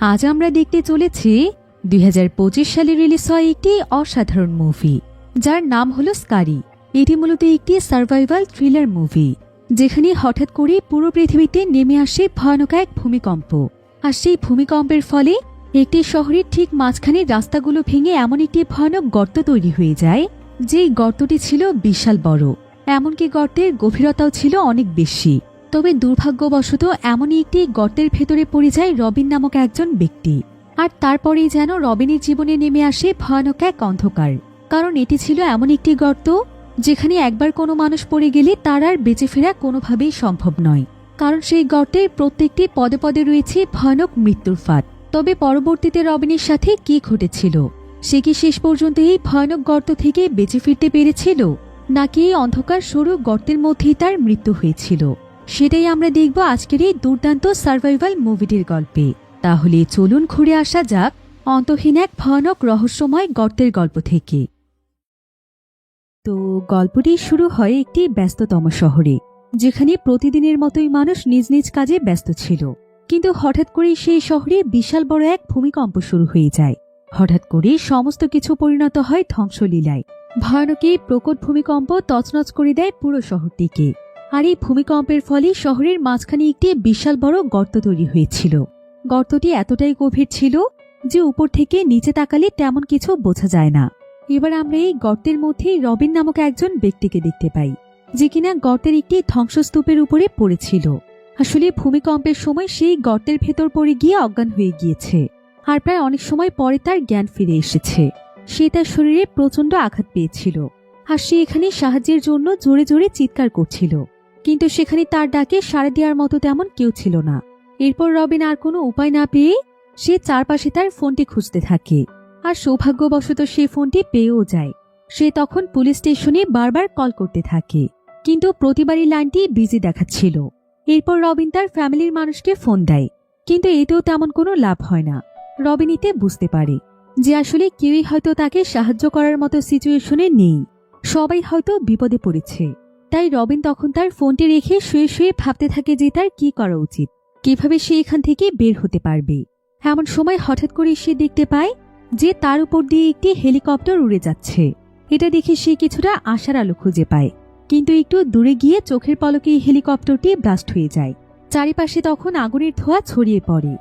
আজ আমরা দেখতে চলেছি 2025 সালে রিলিজ হয় একটি অসাধারণ মুভি, যার নাম হলো স্কারি। এটি মূলত একটি সার্ভাইভাল থ্রিলার মুভি, যেখানে হঠাৎ করে পুরো পৃথিবীতে নেমে আসে ভয়ানক এক ভূমিকম্প। আর সেই ভূমিকম্পের ফলে একটি শহরের ঠিক মাঝখানে রাস্তাগুলো ভেঙে এমন একটি ভয়ানক গর্ত তৈরি হয়ে যায়, যেই গর্তটি ছিল বিশাল বড়, এমনকি গর্তের গভীরতাও ছিল অনেক বেশি। তবে দুর্ভাগ্যবশত এমনই একটি গর্তের ভেতরে পড়ে যায় রবিন নামক একজন ব্যক্তি। আর তারপরেই যেন রবিনের জীবনে নেমে আসে ভয়ানক এক অন্ধকার, কারণ এটি ছিল এমন একটি গর্ত যেখানে একবার কোনো মানুষ পড়ে গেলে তার আর বেঁচে ফেরা কোনোভাবেই সম্ভব নয়, কারণ সেই গর্তের প্রত্যেকটি পদে পদে রয়েছে ভয়ানক মৃত্যুর ফাঁদ। তবে পরবর্তীতে রবিনের সাথে কি ঘটেছিল, সে কি শেষ পর্যন্ত এই ভয়ানক গর্ত থেকে বেঁচে ফিরতে পেরেছিল, নাকি এই অন্ধকার সরু গর্তের মধ্যেই তার মৃত্যু হয়েছিল, সেটাই আমরা দেখব আজকের এই দুর্দান্ত সার্ভাইভাল মুভিটির গল্পে। তাহলে চলুন ঘুরে আসা যাক অন্তহীন এক ভয়ানক রহস্যময় গর্তের গল্প থেকে। তো গল্পটি শুরু হয় একটি ব্যস্ততম শহরে, যেখানে প্রতিদিনের মতোই মানুষ নিজ নিজ কাজে ব্যস্ত ছিল। কিন্তু হঠাৎ করে সেই শহরে বিশাল বড় এক ভূমিকম্প শুরু হয়ে যায়। হঠাৎ করে সমস্ত কিছু পরিণত হয় ধ্বংসলীলায়। ভয়ানক এই প্রকট ভূমিকম্প তছনছ করে দেয় পুরো শহরটিকে। আর এই ভূমিকম্পের ফলে শহরের মাঝখানে একটি বিশাল বড় গর্ত তৈরি হয়েছিল। গর্তটি এতটাই গভীর ছিল যে উপর থেকে নিচে তাকালে তেমন কিছু বোঝা যায় না। এবার আমরা এই গর্তের মধ্যে রবিন নামক একজন ব্যক্তিকে দেখতে পাই, যে কিনা গর্তের একটি ধ্বংসস্তূপের উপরে পড়েছিল। আসলে ভূমিকম্পের সময় সেই গর্তের ভেতর পড়ে গিয়ে অজ্ঞান হয়ে গিয়েছে। আর প্রায় অনেক সময় পরে তার জ্ঞান ফিরে এসেছে। সে তার শরীরে প্রচন্ড আঘাত পেয়েছিল, আর সে এখানে সাহায্যের জন্য জোরে জোরে চিৎকার করছিল, কিন্তু সেখানে তার ডাকে সাড়া দেওয়ার মতো তেমন কেউ ছিল না। এরপর রবিন আর কোনো উপায় না পেয়ে সে চারপাশে তার ফোনটি খুঁজতে থাকে, আর সৌভাগ্যবশত সে ফোনটি পেয়েও যায়। সে তখন পুলিশ স্টেশনে বারবার কল করতে থাকে, কিন্তু প্রতিবারই লাইনটি বিজি দেখাচ্ছিল। এরপর রবিন তার ফ্যামিলির মানুষকে ফোন দেয়, কিন্তু এতেও তেমন কোনো লাভ হয় না। রবিন এতে বুঝতে পারে যে আসলে কেউই হয়তো তাকে সাহায্য করার মতো সিচুয়েশনে নেই, সবাই হয়তো বিপদে পড়েছে। তাই রবিন তখন তার ফোনটি রেখে শুয়ে শুয়ে ভাবতে থাকে যে তার কি করা উচিত, কিভাবে সে এখান থেকে বের হতে পারবে। এমন সময় হঠাৎ করে সে দেখতে পায় যে তার উপর দিয়ে একটি হেলিকপ্টার উড়ে যাচ্ছে। এটা দেখে সে কিছুটা আশার আলো খুঁজে পায়, কিন্তু একটু দূরে গিয়ে চোখের পলকে এই হেলিকপ্টারটি ব্লাস্ট হয়ে যায়। চারিপাশে তখন আগুনের ধোঁয়া ছড়িয়ে পড়ে,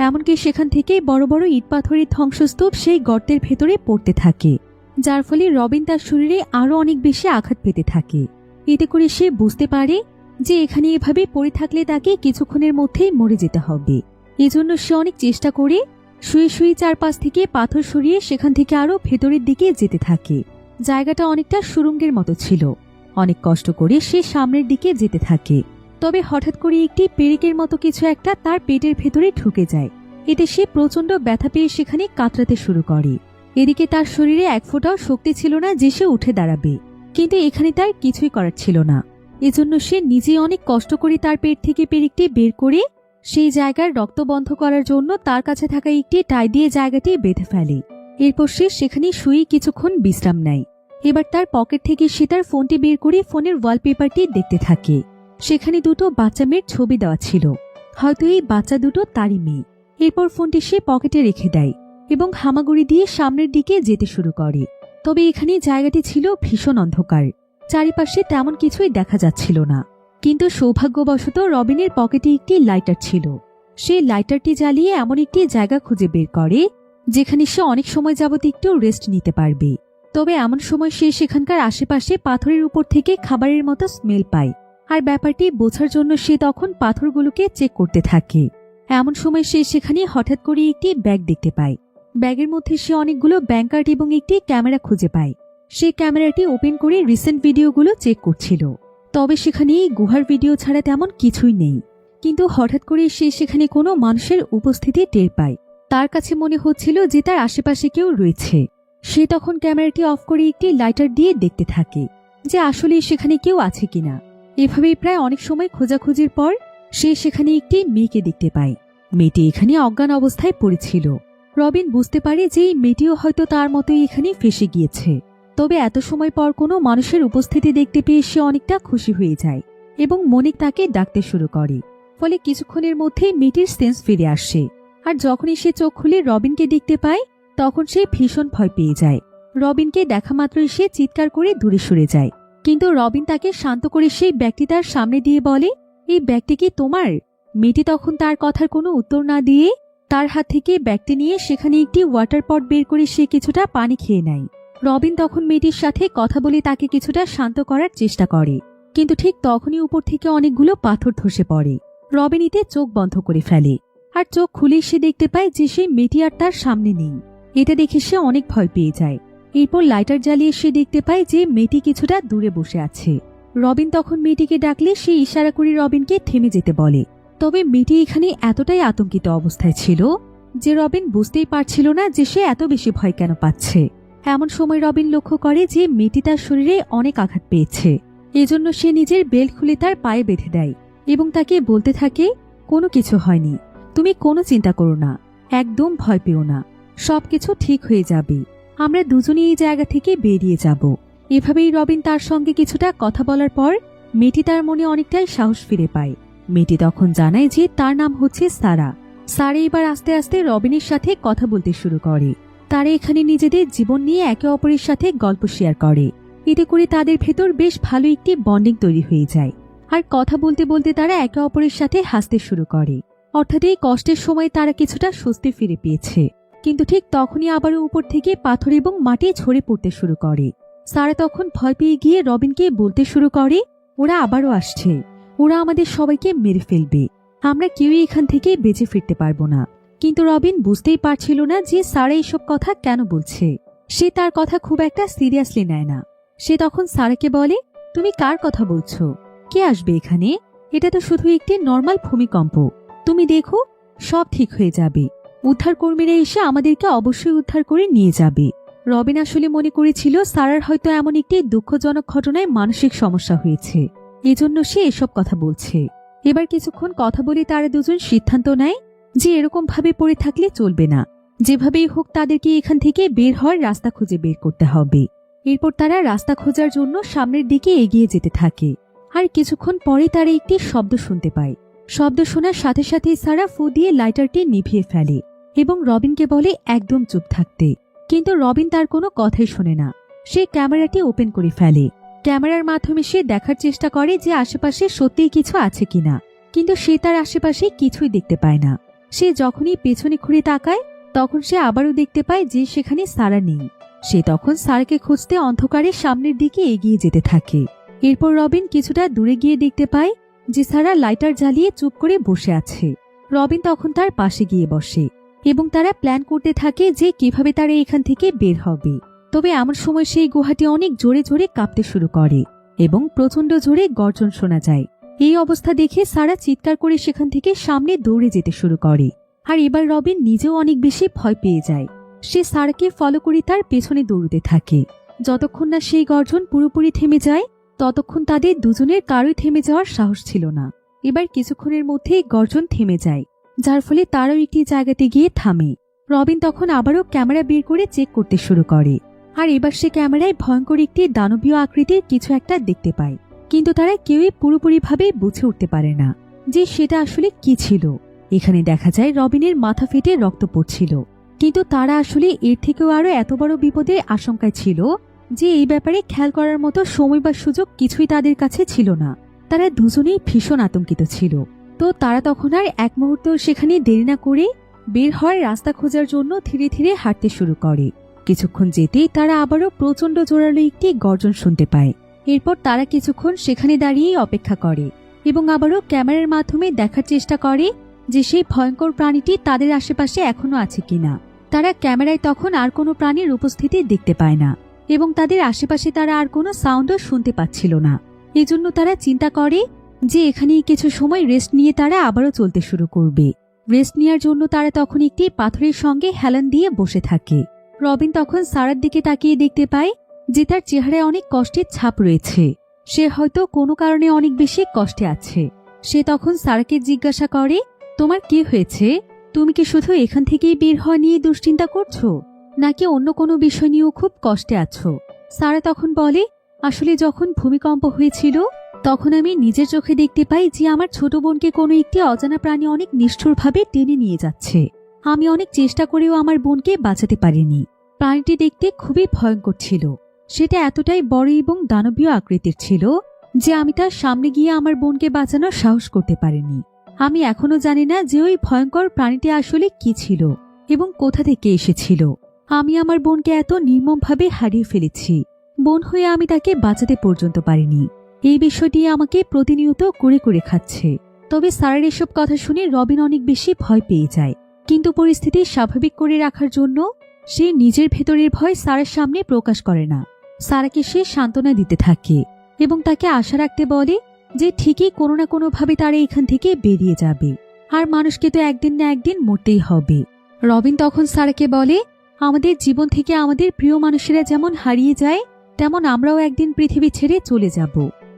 এমনকি সেখান থেকে বড় বড় ইট পাথরের ধ্বংসস্তূপ সেই গর্তের ভেতরে পড়তে থাকে, যার ফলে রবিন তার শরীরে আরো অনেক বেশি আঘাত পেতে থাকে। এতে করে সে বুঝতে পারে যে এখানে এভাবে পড়ে থাকলে তাকে কিছুক্ষণের মধ্যেই মরে যেতে হবে। এজন্য সে অনেক চেষ্টা করে শুয়ে শুয়ে চারপাশ থেকে পাথর সরিয়ে সেখান থেকে আরো ভেতরের দিকে যেতে থাকে। জায়গাটা অনেকটা সুড়ঙ্গের মতো ছিল। অনেক কষ্ট করে সে সামনের দিকে যেতে থাকে। তবে হঠাৎ করে একটি পেরেকের মতো কিছু একটা তার পেটের ভেতরে ঢুকে যায়। এতে সে প্রচন্ড ব্যথা পেয়ে সেখানে কাতরাতে শুরু করে। এদিকে তার শরীরে এক ফোঁটাও শক্তি ছিল না যে সে উঠে দাঁড়াবে, কিন্তু এখানে তার কিছুই করার ছিল না। এজন্য সে নিজে অনেক কষ্ট করে তার পেট থেকে পেরেকটি বের করে সেই জায়গার রক্ত বন্ধ করার জন্য তার কাছে থাকা একটি টাই দিয়ে জায়গাটি বেঁধে ফেলে। এরপর সে সেখানে শুয়ে কিছুক্ষণ বিশ্রাম নেয়। এবার তার পকেট থেকে সে তার ফোনটি বের করে ফোনের ওয়ালপেপারটি দেখতে থাকে। সেখানে দুটো বাচ্চা মেয়ের ছবি দেওয়া ছিল, হয়তো এই বাচ্চা দুটো তারই মেয়ে। এরপর ফোনটি সে পকেটে রেখে দেয় এবং হামাগুড়ি দিয়ে সামনের দিকে যেতে শুরু করে। তবে এখানে জায়গাটি ছিল ভীষণ অন্ধকার, চারিপাশে তেমন কিছুই দেখা যাচ্ছিল না। কিন্তু সৌভাগ্যবশত রবিনের পকেটে একটি লাইটার ছিল। সে লাইটারটি জ্বালিয়ে এমন একটি জায়গা খুঁজে বের করে যেখানে সে অনেক সময় যাবত একটু রেস্ট নিতে পারবে। তবে এমন সময় সে সেখানকার আশেপাশে পাথরের উপর থেকে খাবারের মতো স্মেল পায়, আর ব্যাপারটি বোঝার জন্য সে তখন পাথরগুলোকে চেক করতে থাকে। এমন সময় সে সেখানে হঠাৎ করে একটি ব্যাগ দেখতে পায়। ব্যাগের মধ্যে সে অনেকগুলো ব্যাংক কার্ড এবং একটি ক্যামেরা খুঁজে পায়। সে ক্যামেরাটি ওপেন করে রিসেন্ট ভিডিওগুলো চেক করছিল। তবে সেখানে গুহার ভিডিও ছাড়া তেমন কিছুই নেই। কিন্তু হঠাৎ করে সে সেখানে কোনো মানুষের উপস্থিতি টের পায়। তার কাছে মনে হচ্ছিল যে তার আশেপাশে কেউ রয়েছে। সে তখন ক্যামেরাটি অফ করে একটি লাইটার দিয়ে দেখতে থাকে যে আসলে সেখানে কেউ আছে কিনা। এভাবেই প্রায় অনেক সময় খোঁজাখুঁজির পর সে সেখানে একটি মেয়েকে দেখতে পায়। মেয়েটি এখানে অজ্ঞান অবস্থায় পড়েছিল। রবিন বুঝতে পারে যে এই মেয়েটিও হয়তো তার মতোই এখানে ফেসে গিয়েছে। তবে এত সময় পর কোনো মানুষের উপস্থিতি দেখতে পেয়ে সে অনেকটা খুশি হয়ে যায় এবং মনিক তাকে ডাকতে শুরু করে। ফলে কিছুক্ষণের মধ্যেই মেয়েটির সেন্স ফিরে আসে আর যখনই সে চোখ খুলে রবিনকে দেখতে পায় তখন সে ভীষণ ভয় পেয়ে যায়। রবিনকে দেখা মাত্রই সে চিৎকার করে দূরে সরে যায়, কিন্তু রবিন তাকে শান্ত করে সেই ব্যাগটি তার সামনে দিয়ে বলে, এই ব্যাগটি কি তোমার? মেয়েটি তখন তার কথার কোনো উত্তর না দিয়ে তার হাত থেকে ব্যাগটি নিয়ে সেখানে একটি ওয়াটার পট বের করে সে কিছুটা পানি খেয়ে নেয়। রবিন তখন মেয়েটির সাথে কথা বলে তাকে কিছুটা শান্ত করার চেষ্টা করে, কিন্তু ঠিক তখনই উপর থেকে অনেকগুলো পাথর ধসে পড়ে। রবিন এতে চোখ বন্ধ করে ফেলে, আর চোখ খুলে সে দেখতে পায় যে সেই মেয়েটি আর তার সামনে নেই। এটা দেখে সে অনেক ভয় পেয়ে যায়। এরপর লাইটার জ্বালিয়ে সে দেখতে পায় যে মেয়েটি কিছুটা দূরে বসে আছে। রবিন তখন মেয়েটিকে ডাকলে সে ইশারা করে রবিনকে থেমে যেতে বলে। তবে মেয়েটি এখানে এতটাই আতঙ্কিত অবস্থায় ছিল যে রবিন বুঝতেই পারছিল না যে সে এত বেশি ভয় কেন পাচ্ছে। এমন সময় রবিন লক্ষ্য করে যে মেয়েটি তার শরীরে অনেক আঘাত পেয়েছে। এজন্য সে নিজের বেল্ট খুলে তার পায়ে বেঁধে দেয় এবং তাকে বলতে থাকে, কোনো কিছু হয়নি, তুমি কোনো চিন্তা করো না, একদম ভয় পেও না, সবকিছু ঠিক হয়ে যাবে, আমরা দুজনে এই জায়গা থেকে বেরিয়ে যাব। এভাবেই রবিন তার সঙ্গে কিছুটা কথা বলার পর মেয়েটি তার মনে অনেকটাই সাহস ফিরে পায়। মেয়েটি তখন জানায় যে তার নাম হচ্ছে সারা। সারা এবার আস্তে আস্তে রবিনের সাথে কথা বলতে শুরু করে। তারা এখানে নিজেদের জীবন নিয়ে একে অপরের সাথে গল্প শেয়ার করে। এতে করে তাদের ভেতর বেশ ভালো একটি বন্ডিং তৈরি হয়ে যায়। আর কথা বলতে বলতে তারা একে অপরের সাথে হাসতে শুরু করে। অর্থাৎ এই কষ্টের সময় তারা কিছুটা স্বস্তি ফিরে পেয়েছে। কিন্তু ঠিক তখনই আবারও উপর থেকে পাথর এবং মাটি ঝরে পড়তে শুরু করে। সারা তখন ভয় পেয়ে গিয়ে রবিনকে বলতে শুরু করে, ওরা আবারও আসছে, ওরা আমাদের সবাইকে মেরে ফেলবে, আমরা কেউই এখান থেকে বেঁচে ফিরতে পারবো না। কিন্তু রবিন বুঝতেই পারছিল না যে সারা এইসব কথা কেন বলছে। সে তার কথা খুব একটা সিরিয়াসলি নেয় না। সে তখন সারাকে বলে, তুমি কার কথা বলছো? কে আসবে এখানে? এটা তো শুধু একটি নর্মাল ভূমিকম্প, তুমি দেখো সব ঠিক হয়ে যাবে, উদ্ধার কর্মীরা এসে আমাদেরকে অবশ্যই উদ্ধার করে নিয়ে যাবে। রবিন আসলে মনে করেছিল সারার হয়তো এমন একটি দুঃখজনক ঘটনায় মানসিক সমস্যা হয়েছে, এজন্য সে এসব কথা বলছে। এবার কিছুক্ষণ কথা বলে তারা দুজন সিদ্ধান্ত নেয় যে এরকম ভাবে পড়ে থাকলে চলবে না, যেভাবেই হোক তাদেরকে এখান থেকে বের হওয়ার রাস্তা খুঁজে বের করতে হবে। এরপর তারা রাস্তা খোঁজার জন্য সামনের দিকে এগিয়ে যেতে থাকে। আর কিছুক্ষণ পরে তারা একটি শব্দ শুনতে পায়। শব্দ শোনার সাথে সাথে সারা ফু দিয়ে লাইটারটি নিভিয়ে ফেলে এবং রবিনকে বলে একদম চুপ থাকতে। কিন্তু রবিন তার কোনো কথাই শোনে না। সে ক্যামেরাটি ওপেন করে ফেলে। ক্যামেরার মাধ্যমে সে দেখার চেষ্টা করে যে আশেপাশে সত্যিই কিছু আছে কিনা, কিন্তু সে তার আশেপাশে কিছুই দেখতে পায় না। সে যখনই পেছনে ঘুরে তাকায় তখন সে আবারও দেখতে পায় যে সেখানে সারা নেই। সে তখন সারাকে খুঁজতে অন্ধকারে সামনের দিকে এগিয়ে যেতে থাকে। এরপর রবিন কিছুটা দূরে গিয়ে দেখতে পায় যে সারা লাইটার জ্বালিয়ে চুপ করে বসে আছে। রবিন তখন তার পাশে গিয়ে বসে এবং তারা প্ল্যান করতে থাকে যে কিভাবে তারা এখান থেকে বের হবে। তবে এমন সময় সেই গুহাটি অনেক জোরে জোরে কাঁপতে শুরু করে এবং প্রচন্ড জোরে গর্জন শোনা যায়। এই অবস্থা দেখে সারা চিৎকার করে সেখান থেকে সামনে দৌড়ে যেতে শুরু করে। আর এবার রবিন নিজেও অনেক বেশি ভয় পেয়ে যায়। সে সারাকে ফলো করে তার পেছনে দৌড়তে থাকে। যতক্ষণ না সেই গর্জন পুরোপুরি থেমে যায় ততক্ষণ তাদের দুজনের কারোই থেমে যাওয়ার সাহস ছিল না। এবার কিছুক্ষণের মধ্যেই গর্জন থেমে যায়, যার ফলে তারাও একটি জায়গাতে গিয়ে থামে। রবিন তখন আবারও ক্যামেরা বের করে চেক করতে শুরু করে। আর এবার সে ক্যামেরায় ভয়ঙ্কর একটি দানবীয় আকৃতির কিছু একটা দেখতে পায়, কিন্তু তারা কেউই পুরোপুরিভাবে বুঝে উঠতে পারে না যে সেটা আসলে কি ছিল। এখানে দেখা যায় রবিনের মাথা ফেটে রক্ত পড়ছিল, কিন্তু তারা আসলে এর থেকেও আরো এত বড় বিপদের আশঙ্কায় ছিল যে এই ব্যাপারে খেয়াল করার মতো সময় বা সুযোগ কিছুই তাদের কাছে ছিল না। তারা দুজনেই ভীষণ আতঙ্কিত ছিল। তো তারা তখন আর এক মুহূর্ত সেখানে দেরি না করে বের হওয়ার রাস্তা খোঁজার জন্য ধীরে ধীরে হাঁটতে শুরু করে। কিছুক্ষণ যেতেই তারা আবারও প্রচন্ড জোরালো একটি গর্জন শুনতে পায়। এরপর তারা কিছুক্ষণ সেখানে দাঁড়িয়েই অপেক্ষা করে এবং আবারও ক্যামেরার মাধ্যমে দেখার চেষ্টা করে যে সেই ভয়ঙ্কর প্রাণীটি তাদের আশেপাশে এখনো আছে কিনা। তারা ক্যামেরায় তখন আর কোনো প্রাণীর উপস্থিতি দেখতে পায় না এবং তাদের আশেপাশে তারা আর কোনো সাউন্ডও শুনতে পাচ্ছিল না। এজন্য তারা চিন্তা করে যে এখানেই কিছু সময় রেস্ট নিয়ে তারা আবারও চলতে শুরু করবে। রেস্ট নেওয়ার জন্য তারা তখন একটি পাথরের সঙ্গে হেলান দিয়ে বসে থাকে। রবিন তখন সারার দিকে তাকিয়ে দেখতে পায় যে তার চেহারায় অনেক কষ্টের ছাপ রয়েছে। সে হয়তো কোনো কারণে অনেক বেশি কষ্টে আছে। সে তখন সারাকে জিজ্ঞাসা করে, তোমার কি হয়েছে? তুমি কি শুধু এখান থেকেই বের হওয়া নিয়ে দুশ্চিন্তা করছো, নাকি অন্য কোনো বিষয় নিয়েও খুব কষ্টে আছো? সারা তখন বলে, আসলে যখন ভূমিকম্প হয়েছিল তখন আমি নিজের চোখে দেখতে পাই যে আমার ছোট বোনকে কোনো একটি অজানা প্রাণী অনেক নিষ্ঠুরভাবে টেনে নিয়ে যাচ্ছে। আমি অনেক চেষ্টা করেও আমার বোনকে বাঁচাতে পারিনি। প্রাণীটি দেখতে খুবই ভয়ঙ্কর ছিল। সেটা এতটাই বড় এবং দানবীয় আকৃতির ছিল যে আমি তার সামনে গিয়ে আমার বোনকে বাঁচানোর সাহস করতে পারিনি। আমি এখনো জানি না যে ওই ভয়ঙ্কর প্রাণীটি আসলে কি ছিল এবং কোথা থেকে এসেছিল। আমি আমার বোনকে এত নির্মমভাবে হারিয়ে ফেলেছি। বোন হয়ে আমি তাকে বাঁচাতে পর্যন্ত পারিনি। এই বিষয়টি আমাকে প্রতিনিয়ত করে করে খাচ্ছে। তবে সারার এসব কথা শুনে রবিন অনেক বেশি ভয় পেয়ে যায়। কিন্তু পরিস্থিতি স্বাভাবিক করে রাখার জন্য সে নিজের ভেতরের ভয় সারার সামনে প্রকাশ করে না। সারাকে সে সান্ত্বনা দিতে থাকে এবং তাকে আশা রাখতে বলে যে ঠিকই কোনো না কোনোভাবে তারা এখান থেকে বেরিয়ে যাবে। আর মানুষকে তো একদিন না একদিন মরতেই হবে। রবিন তখন সারাকে বলে, আমাদের জীবন থেকে আমাদের প্রিয় মানুষেরা যেমন হারিয়ে যায়, তেমন আমরাও একদিন পৃথিবী ছেড়ে চলে যাব।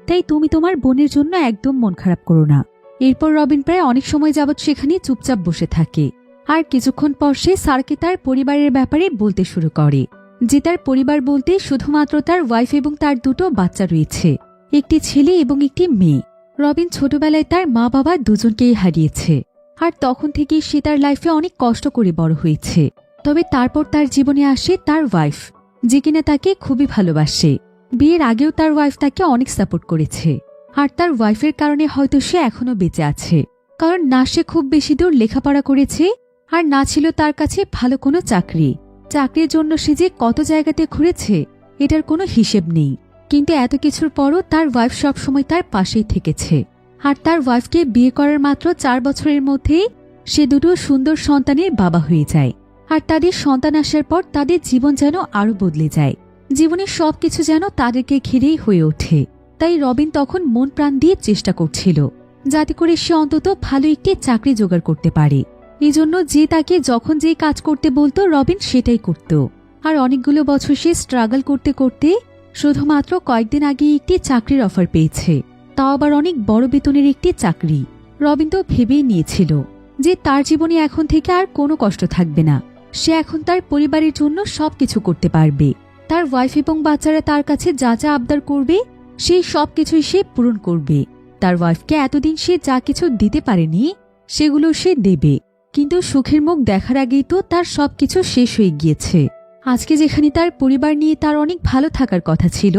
তাই তুমি তোমার বোনের জন্য একদম মন খারাপ করো না। এরপর রবিন প্রায় অনেক সময় যাবৎ সেখানে চুপচাপ বসে থাকে। আর কিছুক্ষণ পর সে সারাকে তার পরিবারের ব্যাপারে বলতে শুরু করে, যে তার পরিবার বলতে শুধুমাত্র তার ওয়াইফ এবং তার দুটো বাচ্চা রয়েছে, একটি ছেলে এবং একটি মেয়ে। রবিন ছোটবেলায় তার মা বাবা দুজনকেই হারিয়েছে। আর তখন থেকেই সে তার লাইফে অনেক কষ্ট করে বড় হয়েছে। তবে তারপর তার জীবনে আসে তার ওয়াইফ, যে কিনা তাকে খুবই ভালোবাসে। বিয়ের আগেও তার ওয়াইফ তাকে অনেক সাপোর্ট করেছে। আর তার ওয়াইফের কারণে হয়তো সে এখনো বেঁচে আছে, কারণ না সে খুব বেশি দূর লেখাপড়া করেছে, আর না ছিল তার কাছে ভালো কোনো চাকরি। চাকরির জন্য সে যে কত জায়গাতে ঘুরেছে এটার কোনো হিসেব নেই। কিন্তু এত কিছুর পরও তার ওয়াইফ সবসময় তার পাশেই থেকেছে। আর তার ওয়াইফকে বিয়ে করার মাত্র 4 বছরের মধ্যেই সে দুটো সুন্দর সন্তানের বাবা হয়ে যায়। আর তাদের সন্তান আসার পর তাদের জীবন যেন আরো বদলে যায়। জীবনের সবকিছু যেন তাদেরকে ঘিরেই হয়ে ওঠে। তাই রবিন তখন মন প্রাণ দিয়ে চেষ্টা করছিল যাতে করে সে অন্তত ভালো একটি চাকরি জোগাড় করতে পারে। এজন্য যে তাকে যখন যে কাজ করতে বলতো রবিন সেটাই করত। আর অনেকগুলো বছর সে স্ট্রাগল করতে করতে শুধুমাত্র কয়েকদিন আগে একটি চাকরির অফার পেয়েছে, তাও আবার অনেক বড় বেতনের একটি চাকরি। রবিন তো ভেবেই নিয়েছিল যে তার জীবনে এখন থেকে আর কোনো কষ্ট থাকবে না। সে এখন তার পরিবারের জন্য সবকিছু করতে পারবে। তার ওয়াইফ এবং বাচ্চারা তার কাছে যা যা আবদার করবে সেই সবকিছুই সে পূরণ করবে। তার ওয়াইফকে এতদিন সে যা কিছু দিতে পারেনি সেগুলো সে দেবে। কিন্তু সুখের মুখ দেখার আগেই তো তার সবকিছু শেষ হয়ে গিয়েছে। আজকে যেখানে তার পরিবার নিয়ে তার অনেক ভালো থাকার কথা ছিল,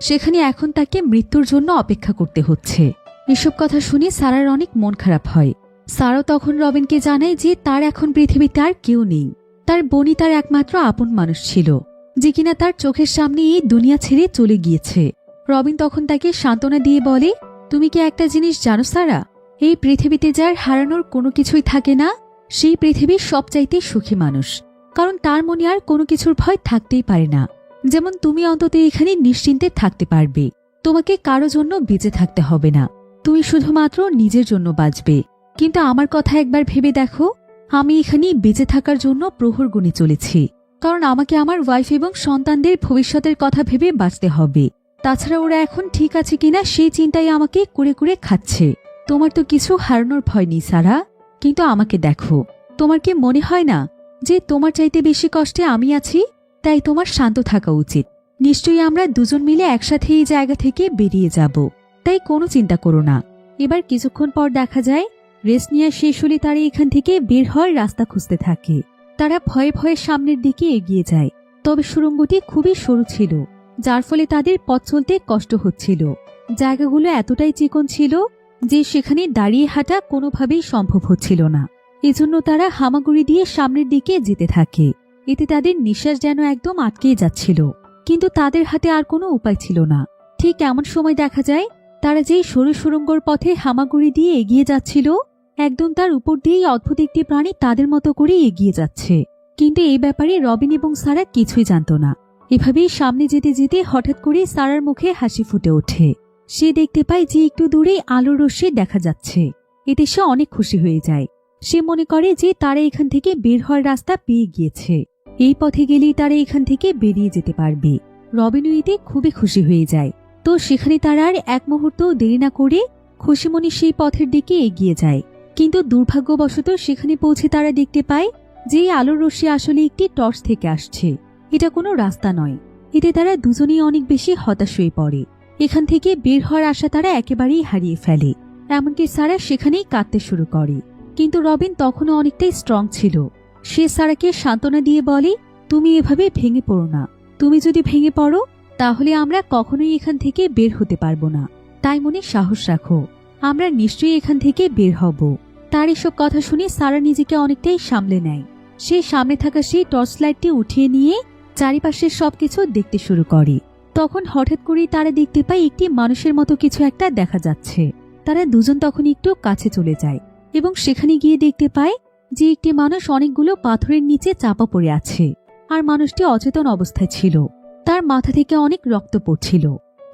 সেখানে এখন তাকে মৃত্যুর জন্য অপেক্ষা করতে হচ্ছে। এসব কথা শুনে সারার অনেক মন খারাপ হয়। সারাও তখন রবিনকে জানায় যে তার এখন পৃথিবীতে আর কেউ নেই। তার বোনই তার একমাত্র আপন মানুষ ছিল, যে কিনা তার চোখের সামনে এই দুনিয়া ছেড়ে চলে গিয়েছে। রবিন তখন তাকে সান্ত্বনা দিয়ে বলে, তুমি কি একটা জিনিস জানো সারা? এই পৃথিবীতে যার হারানোর কোনো কিছুই থাকে না, সেই পৃথিবীর সবচাইতে সুখী মানুষ। কারণ তার মনে আর কোনো কিছুর ভয় থাকতেই পারে না। যেমন তুমি অন্তত এখানে নিশ্চিন্তে থাকতে পারবে। তোমাকে কারো জন্য বেঁচে থাকতে হবে না। তুমি শুধুমাত্র নিজের জন্য বাঁচবে। কিন্তু আমার কথা একবার ভেবে দেখো, আমি এখানে বেঁচে থাকার জন্য প্রহর গুনে চলেছি। কারণ আমাকে আমার ওয়াইফ এবং সন্তানদের ভবিষ্যতের কথা ভেবে বাঁচতে হবে। তাছাড়া ওরা এখন ঠিক আছে কিনা সেই চিন্তাই আমাকে করে করে খাচ্ছে। তোমার তো কিছু হারানোর ভয় নেই সারা, কিন্তু আমাকে দেখো, তোমার কি মনে হয় না যে তোমার চাইতে বেশি কষ্টে আমি আছি? তাই তোমার শান্ত থাকা উচিত। নিশ্চয়ই আমরা দুজন মিলে একসাথে এই জায়গা থেকে বেরিয়ে যাব। তাই কোনো চিন্তা করো না। এবার কিছুক্ষণ পর দেখা যায় রেস্ট নেওয়া শেষ হলে তারা এখান থেকে বের হওয়ার রাস্তা খুঁজতে থাকে। তারা ভয়ে ভয়ে সামনের দিকে এগিয়ে যায়। তবে সুড়ঙ্গটি খুবই সরু ছিল, যার ফলে তাদের পথ চলতে কষ্ট হচ্ছিল। জায়গাগুলো এতটাই চিকন ছিল যে সেখানে দাঁড়িয়ে হাঁটা কোনোভাবেই সম্ভব হচ্ছিল না। এজন্য তারা হামাগুড়ি দিয়ে সামনের দিকে যেতে থাকে। এতে তাদের নিঃশ্বাস যেন একদম আটকে যাচ্ছিল। কিন্তু তাদের হাতে আর কোনো উপায় ছিল না। ঠিক এমন সময় দেখা যায় তারা যেই সরু সুড়ঙ্গর পথে হামাগুড়ি দিয়ে এগিয়ে যাচ্ছিল, একদম তার উপর দিয়েই অদ্ভুত একটি প্রাণী তাদের মতো করে এগিয়ে যাচ্ছে। কিন্তু এই ব্যাপারে রবিন এবং সারা কিছুই জানত না। এভাবেই সামনে যেতে যেতে হঠাৎ করে সারার মুখে হাসি ফুটে ওঠে। সে দেখতে পায় যে একটু দূরেই আলোর রশ্মি দেখা যাচ্ছে। এতে সে অনেক খুশি হয়ে যায়। সে মনে করে যে তারা এখান থেকে বের হওয়ার রাস্তা পেয়ে গিয়েছে। এই পথে গেলেই তারা এখান থেকে বেরিয়ে যেতে পারবে। রবিনও এতে খুবই খুশি হয়ে যায়। তো সেখানে তারা আর এক মুহূর্ত দেরি না করে খুশিমনি সেই পথের দিকে এগিয়ে যায়। কিন্তু দুর্ভাগ্যবশত সেখানে পৌঁছে তারা দেখতে পায় যে আলোর রশ্মি আসলে একটি টর্চ থেকে আসছে। এটা কোনো রাস্তা নয়। এতে তারা দুজনেই অনেক বেশি হতাশ হয়ে পড়ে। এখান থেকে বের হওয়ার আশা তারা একেবারেই হারিয়ে ফেলে। এমনকি সারা সেখানেই কাঁদতে শুরু করে। কিন্তু রবিন তখনও অনেকটাই স্ট্রং ছিল। সে সারাকে সান্ত্বনা দিয়ে বলে, তুমি এভাবে ভেঙে পড়ো না। তুমি যদি ভেঙে পড়ো তাহলে আমরা কখনোই এখান থেকে বের হতে পারবো না। তাই মনে সাহস রাখো, আমরা নিশ্চয়ই এখান থেকে বের হব। তার এসব কথা শুনে সারা নিজেকে অনেকটাই সামলে নেয়। সে সামনে থাকা সেই টর্চ লাইটটি উঠিয়ে নিয়ে চারিপাশের সবকিছু দেখতে শুরু করে। তখন হঠাৎ করেই তারা দেখতে পায় একটি মানুষের মতো কিছু একটা দেখা যাচ্ছে। তারা দুজন তখন একটু কাছে চলে যায় এবং সেখানে গিয়ে দেখতে পায় যে একটি মানুষ অনেকগুলো পাথরের নিচে চাপা পড়ে আছে, আর মানুষটি অচেতন অবস্থায় ছিল। তার মাথা থেকে অনেক রক্ত পড়ছিল।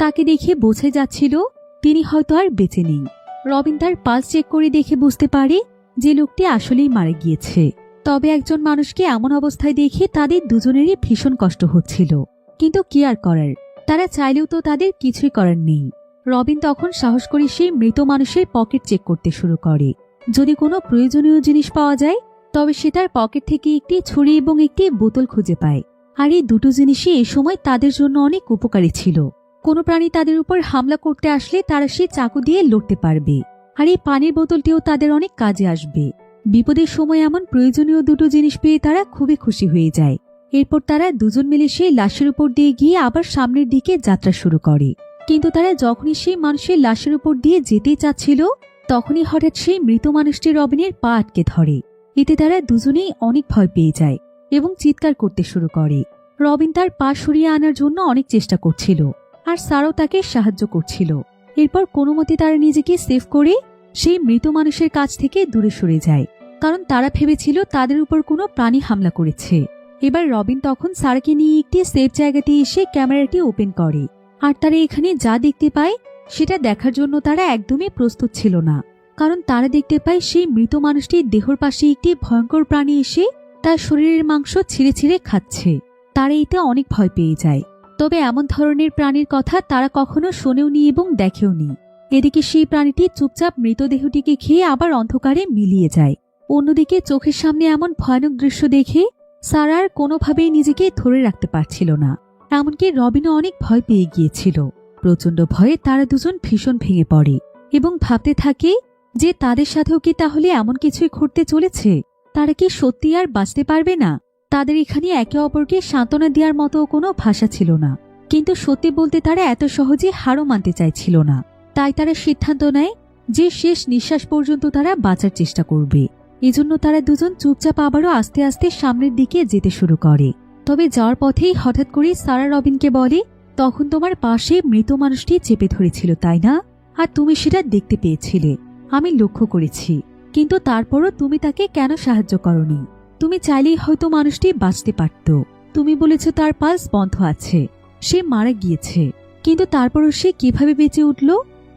তাকে দেখে বোঝাই যাচ্ছিল তিনি হয়তো আর বেঁচে নেই। রবিন তার পালস চেক করে দেখে বুঝতে পারে যে লোকটি আসলেই মারা গিয়েছে। তবে একজন মানুষকে এমন অবস্থায় দেখে তাদের দুজনেরই ভীষণ কষ্ট হচ্ছিল, কিন্তু কি আর করার, তারা চাইলেও তো তাদের কিছুই করার নেই। রবিন তখন সাহস করে সেই মৃত মানুষের পকেট চেক করতে শুরু করে। যদি কোনো প্রয়োজনীয় জিনিস পাওয়া যায় তবে সে তার পকেট থেকে একটি ছুরি এবং একটি বোতল খুঁজে পায়। আর এই দুটো জিনিসই এ সময় তাদের জন্য অনেক উপকারী ছিল। কোনো প্রাণী তাদের উপর হামলা করতে আসলে তারা সেই চাকু দিয়ে লড়তে পারবে, আর এই পানির বোতলটিও তাদের অনেক কাজে আসবে। বিপদের সময় এমন প্রয়োজনীয় দুটো জিনিস পেয়ে তারা খুবই খুশি হয়ে যায়। এরপর তারা দুজন মিলে সেই লাশের উপর দিয়ে গিয়ে আবার সামনের দিকে যাত্রা শুরু করে। কিন্তু তারা যখনই সেই মানুষের লাশের উপর দিয়ে যেতেই চাচ্ছিল তখনই হঠাৎ সেই মৃত মানুষটি রবিনের পা আটকে ধরে। এতে তারা দুজনেই অনেক ভয় পেয়ে যায় এবং চিৎকার করতে শুরু করে। রবিন তার পা সরিয়ে আনার জন্য অনেক চেষ্টা করছিল, আর সারাও তাকে সাহায্য করছিল। এরপর কোনো মতে তারা নিজেকে সেভ করে সেই মৃত মানুষের কাছ থেকে দূরে সরে যায়, কারণ তারা ভেবেছিল তাদের উপর কোনো প্রাণী হামলা করেছে। এবার রবিন তখন সারাকে নিয়ে একটি সেফ জায়গাতে এসে ক্যামেরাটি ওপেন করে। আর তারা এখানে যা দেখতে পায় সেটা দেখার জন্য তারা একদমই প্রস্তুত ছিল না, কারণ তারা দেখতে পায় সেই মৃত মানুষটির দেহর পাশে একটি ভয়ঙ্কর প্রাণী এসে তার শরীরের মাংস ছিঁড়ে ছিঁড়ে খাচ্ছে। তারা এতে অনেক ভয় পেয়ে যায়। তবে এমন ধরনের প্রাণীর কথা তারা কখনো শোনেওনি এবং দেখেওনি। এদিকে সেই প্রাণীটি চুপচাপ মৃতদেহটিকে খেয়ে আবার অন্ধকারে মিলিয়ে যায়। অন্যদিকে চোখের সামনে এমন ভয়ানক দৃশ্য দেখে সারা আর কোনোভাবেই নিজেকে ধরে রাখতে পারছিল না। এমনকি রবিনও অনেক ভয় পেয়ে গিয়েছিল। প্রচন্ড ভয়ে তারা দুজন ভীষণ ভেঙে পড়ে এবং ভাবতে থাকে যে তাদের সাথেও কি তাহলে এমন কিছুই ঘটতে চলেছে। তারা কি সত্যি আর বাঁচতে পারবে না? তাদের এখানে একে অপরকে সান্ত্বনা দেওয়ার মতো কোনো ভাষা ছিল না, কিন্তু সত্যি বলতে তারা এত সহজে হারও মানতে চাইছিল না। তাই তারা সিদ্ধান্ত নেয় যে শেষ নিঃশ্বাস পর্যন্ত তারা বাঁচার চেষ্টা করবে। এজন্য তারা দুজন চুপচাপ আবারও আস্তে আস্তে সামনের দিকে যেতে শুরু করে। তবে যাওয়ার পথেই হঠাৎ করে সারা রবিনকে বলে, তখন তোমার পাশে মৃত মানুষটি চেপে ধরেছিল তাই না? আর তুমি সেটা দেখতে পেয়েছিলে, আমি লক্ষ্য করেছি। কিন্তু তারপরও তুমি তাকে কেন সাহায্য করনি? তুমি চাইলেই হয়তো মানুষটি বাঁচতে পারত। তুমি বলেছ তার পালস বন্ধ আছে, সে মারা গিয়েছে, কিন্তু তারপরও সে কিভাবে বেঁচে উঠল?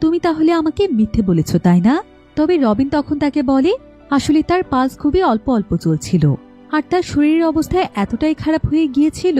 তুমি তাহলে আমাকে মিথ্যে বলেছ তাই না? তবে রবিন তখন তাকে বলে, আসলে তার পালস খুবই অল্প অল্প চলছিল, আর তার শরীরের অবস্থা এতটাই খারাপ হয়ে গিয়েছিল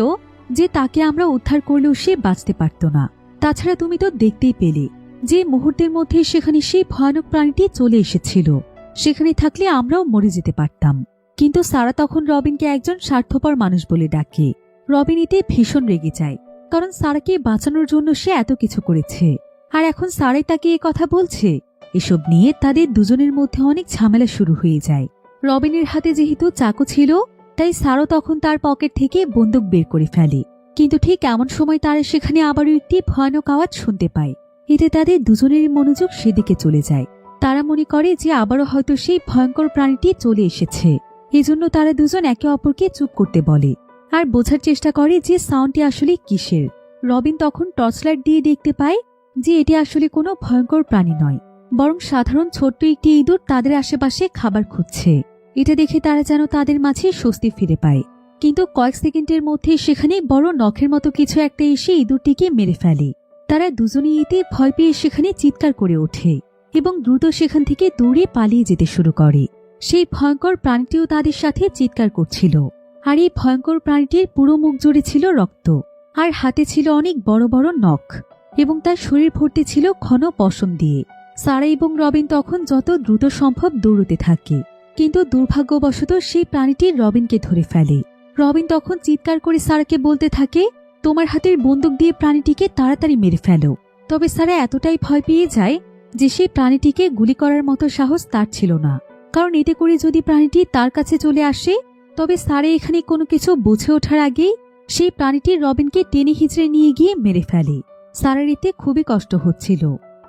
যে তাকে আমরা উদ্ধার করলেও সে বাঁচতে পারত না। তাছাড়া তুমি তো দেখতেই পেলে যে মুহূর্তের মধ্যে সেখানে সেই ভয়ানক প্রাণীটি চলে এসেছিল। সেখানে থাকলে আমরাও মরে যেতে পারতাম। কিন্তু সারা তখন রবিনকে একজন স্বার্থপর মানুষ বলে ডাকে। রবিন এতে ভীষণ রেগে যায়, কারণ সারাকে বাঁচানোর জন্য সে এত কিছু করেছে, আর এখন সারাই তাকে এ কথা বলছে। এসব নিয়ে তাদের দুজনের মধ্যে অনেক ঝামেলা শুরু হয়ে যায়। রবিনের হাতে যেহেতু চাকু ছিল তাই সারা তখন তার পকেট থেকে বন্দুক বের করে ফেলে। কিন্তু ঠিক এমন সময় তারা সেখানে আবারও একটি ভয়ানক আওয়াজ শুনতে পায়। এতে তাদের দুজনের মনোযোগ সেদিকে চলে যায়। তারা মনে করে যে আবারও হয়তো সেই ভয়ঙ্কর প্রাণীটি চলে এসেছে। এজন্য তারা দুজন একে অপরকে চুপ করতে বলে আর বোঝার চেষ্টা করে যে সাউন্ডটি আসলে কিসের। রবিন তখন টর্চলাইট দিয়ে দেখতে পায় যে এটি আসলে কোনো ভয়ঙ্কর প্রাণী নয়, বরং সাধারণ ছোট্ট একটি ইঁদুর তাদের আশেপাশে খাবার খুঁজছে। এটা দেখে তারা যেন তাদের মাঝে স্বস্তি ফিরে পায়। কিন্তু কয়েক সেকেন্ডের মধ্যে সেখানে বড় নখের মতো কিছু একটা এসে ইঁদুরটিকে মেরে ফেলে। তারা দুজনেই এতে ভয় পেয়ে সেখানে চিৎকার করে ওঠে এবং দ্রুত সেখান থেকে দৌড়ে পালিয়ে যেতে শুরু করে। সেই ভয়ঙ্কর প্রাণীটিও তাদের সাথে চিৎকার করছিল, আর এই ভয়ঙ্কর প্রাণীটির পুরো মুখ জুড়ে ছিল রক্ত, আর হাতে ছিল অনেক বড় বড় নখ, এবং তার শরীর ভর্তি ছিল ঘন পশম দিয়ে। সারা এবং রবিন তখন যত দ্রুত সম্ভব দৌড়তে থাকে, কিন্তু দুর্ভাগ্যবশত সেই প্রাণীটি রবিনকে ধরে ফেলে। রবিন তখন চিৎকার করে সারাকে বলতে থাকে, তোমার হাতের বন্দুক দিয়ে প্রাণীটিকে তাড়াতাড়ি মেরে ফেলো। তবে সারা এতটাই ভয় পেয়ে যায় যে সেই প্রাণীটিকে গুলি করার মতো সাহস তার ছিল না, কারণ এতে করে যদি প্রাণীটি তার কাছে চলে আসে তবে সারা এখানে কোনো কিছু বুঝে ওঠার আগেই সেই প্রাণীটি রবিনকে টেনে হিঁচড়ে নিয়ে গিয়ে মেরে ফেলে। সারার এতে খুবই কষ্ট হচ্ছিল,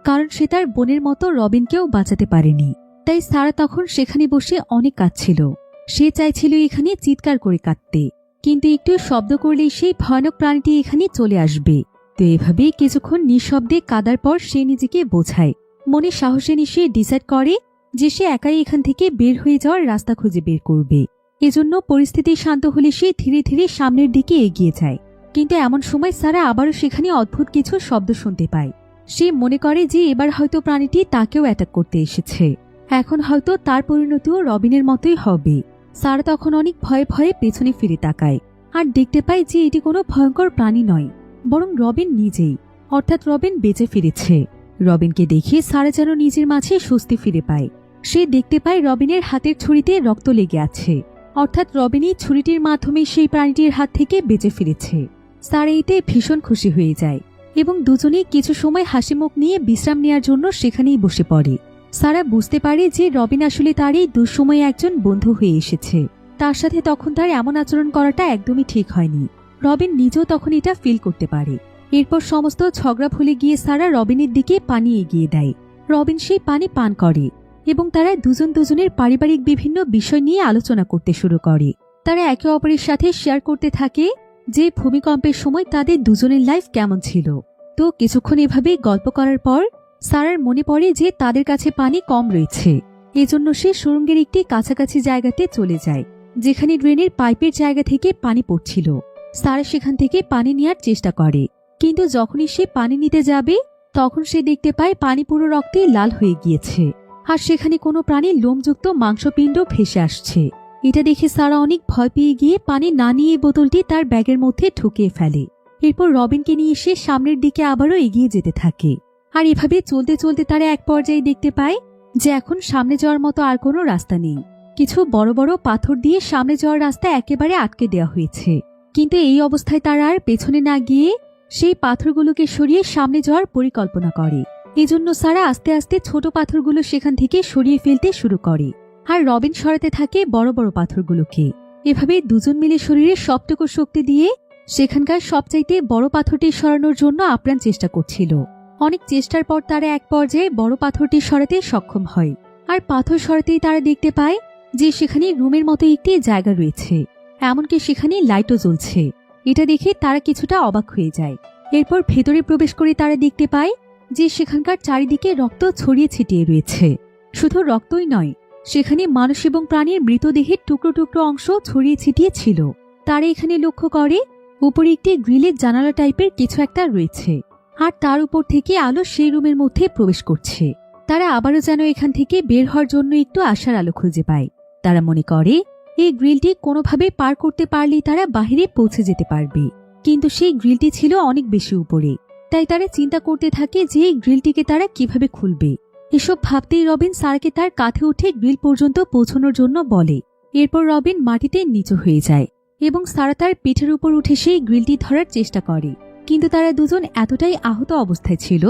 কারণ সে তার বোনের মতো রবিনকেও বাঁচাতে পারেনি। তাই সারা তখন সেখানে বসে অনেক কাঁদছিল। সে চাইছিল এখানে চিৎকার করে কাঁদতে, কিন্তু একটু শব্দ করলেই সেই ভয়ানক প্রাণীটি এখানে চলে আসবে। তো এভাবেই কিছুক্ষণ নিঃশব্দে কাঁদার পর সে নিজেকে বোঝায়, মনে সাহসে নিয়ে সে ডিসাইড করে যে সে একাই এখান থেকে বের হয়ে যাওয়ার রাস্তা খুঁজে বের করবে। এজন্য পরিস্থিতি শান্ত হলে সে ধীরে ধীরে সামনের দিকে এগিয়ে যায়। কিন্তু এমন সময় সারা আবারও সেখানে অদ্ভুত কিছু শব্দ শুনতে পায়। সে মনে করে যে এবার হয়তো প্রাণীটি তাকেও অ্যাটাক করতে এসেছে। এখন হয়তো তার পরিণতিও রবিনের মতোই হবে। সারা তখন অনেক ভয়ে ভয়ে পেছনে ফিরে তাকায় আর দেখতে পায় যে এটি কোনো ভয়ঙ্কর প্রাণী নয়, বরং রবিন নিজেই, অর্থাৎ রবিন বেঁচে ফিরেছে। রবিনকে দেখে সারা যেন নিজের মাঝে স্বস্তি ফিরে পায়। সে দেখতে পায় রবিনের হাতের ছুরিতে রক্ত লেগে আছে, অর্থাৎ রবিনই ছুরিটির মাধ্যমে সেই প্রাণীটির হাত থেকে বেঁচে ফিরেছে। সারা এতে ভীষণ খুশি হয়ে যায় এবং দুজনেই কিছু সময় হাসিমুখ নিয়ে বিশ্রাম নেওয়ার জন্য সেখানেই বসে পড়ে। সারা বুঝতে পারে যে রবিন আসলে তার এই দুঃসময়ে একজন বন্ধু হয়ে এসেছে। তার সাথে তখন তার এমন আচরণ করাটা একদমই ঠিক হয়নি। রবিন নিজেও তখন এটা ফিল করতে পারে। এরপর সমস্ত ঝগড়া ভুলে গিয়ে সারা রবিনের দিকে পানি এগিয়ে দেয়। রবিন সেই পানি পান করে এবং তারা দুজন দুজনের পারিবারিক বিভিন্ন বিষয় নিয়ে আলোচনা করতে শুরু করে। তারা একে অপরের সাথে শেয়ার করতে থাকে যে ভূমিকম্পের সময় তাদের দুজনের লাইফ কেমন ছিল। তো কিছুক্ষণ এভাবে গল্প করার পর সারার মনে পড়ে যে তাদের কাছে পানি কম রয়েছে। এজন্য সে সুড়ঙ্গের একটি কাছাকাছি জায়গাতে চলে যায়, যেখানে ড্রেনের পাইপের জায়গা থেকে পানি পড়ছিল। সারা সেখান থেকে পানি নেওয়ার চেষ্টা করে, কিন্তু যখনই সে পানি নিতে যাবে তখন সে দেখতে পায় পানি পুরো রক্তে লাল হয়ে গিয়েছে, আর সেখানে কোনো প্রাণীর লোমযুক্ত মাংসপিণ্ড ভেসে আসছে। এটা দেখে সারা অনেক ভয় পেয়ে গিয়ে পানি না নিয়ে বোতলটি তার ব্যাগের মধ্যে ঢুকিয়ে ফেলে। এরপর রবিনকে নিয়ে সে সামনের দিকে আবারও এগিয়ে যেতে থাকে। আর এভাবে চলতে চলতে তারা এক পর্যায়ে দেখতে পায় যে এখন সামনে যাওয়ার মতো আর কোনো রাস্তা নেই। কিছু বড় বড় পাথর দিয়ে সামনে যাওয়ার রাস্তা একেবারে আটকে দেওয়া হয়েছে। কিন্তু এই অবস্থায় তারা আর পেছনে না গিয়ে সেই পাথরগুলোকে সরিয়ে সামনে যাওয়ার পরিকল্পনা করে। এজন্য সারা আস্তে আস্তে ছোট পাথরগুলো সেখান থেকে সরিয়ে ফেলতে শুরু করে, আর রবিন সরাতে থাকে বড় বড় পাথরগুলোকে। এভাবে দুজন মিলে শরীরে সবটুকু শক্তি দিয়ে সেখানকার সবচাইতে বড় পাথরটি সরানোর জন্য আপ্রাণ চেষ্টা করছিল। অনেক চেষ্টার পর তারা এক পর্যায়ে বড় পাথরটি সরাতে সক্ষম হয়। আর পাথর সরাতেই তারা দেখতে পায় যে সেখানে রুমের মতো একটি জায়গা রয়েছে, এমনকি সেখানে লাইটও জ্বলছে। এটা দেখে তারা কিছুটা অবাক হয়ে যায়। এরপর ভেতরে প্রবেশ করে তারা দেখতে পায় যে সেখানকার চারিদিকে রক্ত ছড়িয়ে ছিটিয়ে রয়েছে। শুধু রক্তই নয়, সেখানে মানুষ এবং প্রাণীর মৃতদেহের টুকরো টুকরো অংশ ছড়িয়ে ছিটিয়ে ছিল। তারা এখানে লক্ষ্য করে উপরে একটি গ্রিলের জানালা টাইপের কিছু একটা রয়েছে, আর তার উপর থেকে আলো সেই রুমের মধ্যে প্রবেশ করছে। তারা আবারও যেন এখান থেকে বের হওয়ার জন্য একটু আশার আলো খুঁজে পায়। তারা মনে করে এই গ্রিলটি কোনোভাবে পার করতে পারলেই তারা বাহিরে পৌঁছে যেতে পারবে, কিন্তু সেই গ্রিলটি ছিল অনেক বেশি উপরে। তাই তারা চিন্তা করতে থাকে যে এই গ্রিলটিকে তারা কিভাবে খুলবে। এসব ভাবতেই রবিন সারাকে তার কাঁধে উঠে গ্রিল পর্যন্ত পৌঁছানোর জন্য বলে। এরপর রবিন মাটিতে নিচু হয়ে যায় এবং সারা তার পিঠের উপর উঠে সেই গ্রিলটি ধরার চেষ্টা করে। কিন্তু তারা দুজন এতটাই আহত অবস্থায় ছিল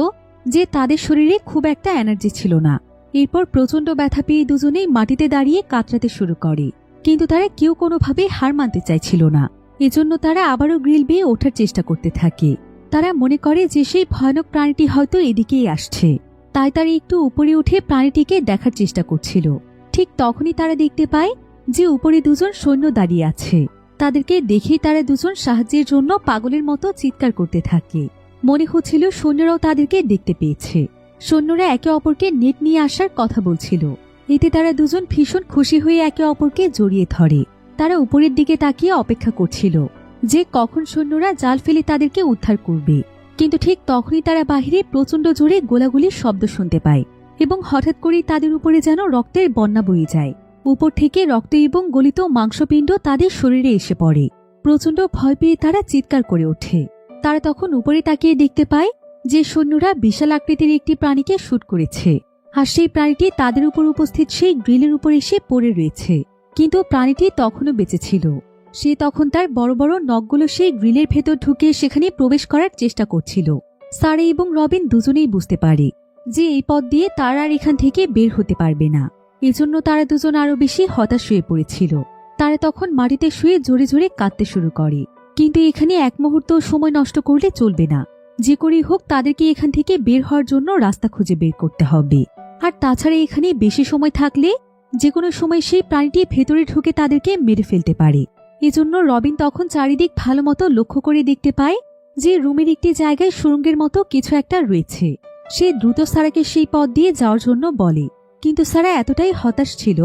যে তাদের শরীরে খুব একটা এনার্জি ছিল না। এরপর প্রচন্ড ব্যথা পেয়ে দুজনেই মাটিতে দাঁড়িয়ে কাতরাতে শুরু করে, কিন্তু তারা কেউ কোনোভাবে হার মানতে চাইছিল না। এজন্য তারা আবারও গ্রিল বেয়ে ওঠার চেষ্টা করতে থাকে। তারা মনে করে যে সেই ভয়ানক প্রাণীটি হয়তো এদিকেই আসছে, তাই তারা একটু উপরে উঠে প্রাণীটিকে দেখার চেষ্টা করছিল। ঠিক তখনই তারা দেখতে পায় যে উপরে দুজন সৈন্য দাঁড়িয়ে আছে। তাদেরকে দেখেই তারা দুজন সাহায্যের জন্য পাগলের মতো চিৎকার করতে থাকে। মনে হচ্ছিল সৈন্যরাও তাদেরকে দেখতে পেয়েছে। সৈন্যরা একে অপরকে নেট নিয়ে আসার কথা বলছিল। এতে তারা দুজন ভীষণ খুশি হয়ে একে অপরকে জড়িয়ে ধরে। তারা উপরের দিকে তাকিয়ে অপেক্ষা করছিল যে কখন সৈন্যরা জাল ফেলে তাদেরকে উদ্ধার করবে। কিন্তু ঠিক তখনই তারা বাহিরে প্রচন্ড জোরে গোলাগুলির শব্দ শুনতে পায় এবং হঠাৎ করেই তাদের উপরে যেন রক্তের বন্যা বয়ে যায়। উপর থেকে রক্ত এবং গলিত মাংসপিণ্ড তাদের শরীরে এসে পড়ে। প্রচন্ড ভয় পেয়ে তারা চিৎকার করে ওঠে। তারা তখন উপরে তাকিয়ে দেখতে পায় যে সৈন্যরা বিশাল আকৃতির একটি প্রাণীকে শুট করেছে, আর সেই প্রাণীটি তাদের উপর উপস্থিত সেই গ্রিলের উপর এসে পড়ে রয়েছে। কিন্তু প্রাণীটি তখনও বেঁচে ছিল। সে তখন তার বড় বড় নখগুলো সেই গ্রিলের ভেতর ঢুকে সেখানে প্রবেশ করার চেষ্টা করছিল। সারা এবং রবিন দুজনেই বুঝতে পারে যে এই পথ দিয়ে তারা আর এখান থেকে বের হতে পারবে না। এজন্য তারা দুজন আরো বেশি হতাশ হয়ে পড়েছিল। তারা তখন মাটিতে শুয়ে জোরে জোরে কাঁদতে শুরু করে। কিন্তু এখানে এক মুহূর্ত সময় নষ্ট করলে চলবে না। যে করেই হোক তাদেরকে এখান থেকে বের হওয়ার জন্য রাস্তা খুঁজে বের করতে হবে। আর তাছাড়া এখানে বেশি সময় থাকলে যে কোনো সময় সেই প্রাণীটি ভেতরে ঢুকে তাদেরকে মেরে ফেলতে পারে। এজন্য রবিন তখন চারিদিক ভালো মতো লক্ষ্য করে দেখতে পায় যে রুমের একটি জায়গায় সুড়ঙ্গের মতো কিছু একটা রয়েছে। সে দ্রুত সারাকে সেই পথ দিয়ে যাওয়ার জন্য বলে, কিন্তু সারা এতটাই হতাশ ছিল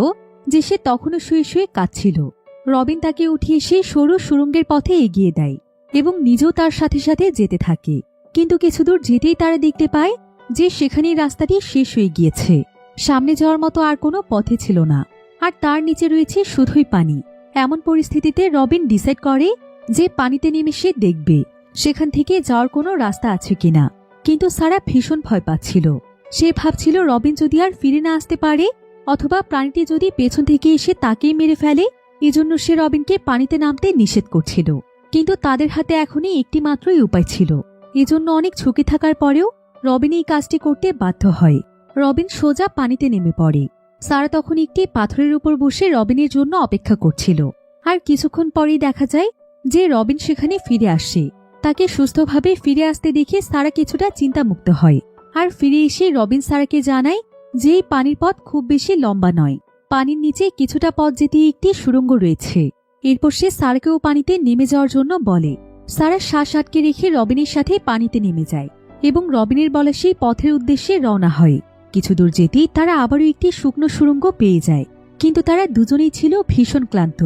যে সে তখনও শুয়ে শুয়ে কাঁদছিল। রবিন তাকে উঠিয়ে সেই সরু সুড়ঙ্গের পথে এগিয়ে দেয় এবং নিজেও তার সাথে সাথে যেতে থাকে। কিন্তু কিছু দূর যেতেই তারা দেখতে পায় যে সেখানেই রাস্তাটি শেষ হয়ে গিয়েছে। সামনে যাওয়ার মতো আর কোনো পথে ছিল না, আর তার নিচে রয়েছে শুধুই পানি। এমন পরিস্থিতিতে রবিন ডিসাইড করে যে পানিতে নেমে সে দেখবে সেখান থেকে যাওয়ার কোনো রাস্তা আছে কিনা। কিন্তু সারা ভীষণ ভয় পাচ্ছিল। সে ভাবছিল রবিন যদি আর ফিরে না আসতে পারে, অথবা প্রাণীটি যদি পেছন থেকে এসে তাকেই মেরে ফেলে। এজন্য সে রবিনকে পানিতে নামতে নিষেধ করছিল। কিন্তু তাদের হাতে এখনই একটি মাত্রই উপায় ছিল। এজন্য অনেক ঝুঁকি থাকার পরেও রবিন এই কাজটি করতে বাধ্য হয়। রবিন সোজা পানিতে নেমে পড়ে। সারা তখন একটি পাথরের উপর বসে রবিনের জন্য অপেক্ষা করছিল। আর কিছুক্ষণ পরেই দেখা যায় যে রবিন সেখানে ফিরে আসে। তাকে সুস্থভাবে ফিরে আসতে দেখে সারা কিছুটা চিন্তামুক্ত হয়। আর ফিরে এসে রবিন সারাকে জানায় যে এই পানির পথ খুব বেশি লম্বা নয়। পানির নিচে কিছুটা পথ যেতে একটি সুড়ঙ্গ রয়েছে। এরপর সে সারাকেও পানিতে নেমে যাওয়ার জন্য বলে। সারা শ্বাস আটকে রেখে রবিনের সাথে পানিতে নেমে যায় এবং রবিনের বলা সেই পথের উদ্দেশ্যে রওনা হয়। কিছু দূর যেতেই তারা আবারও একটি শুকনো সুড়ঙ্গ পেয়ে যায়। কিন্তু তারা দুজনেই ছিল ভীষণ ক্লান্ত।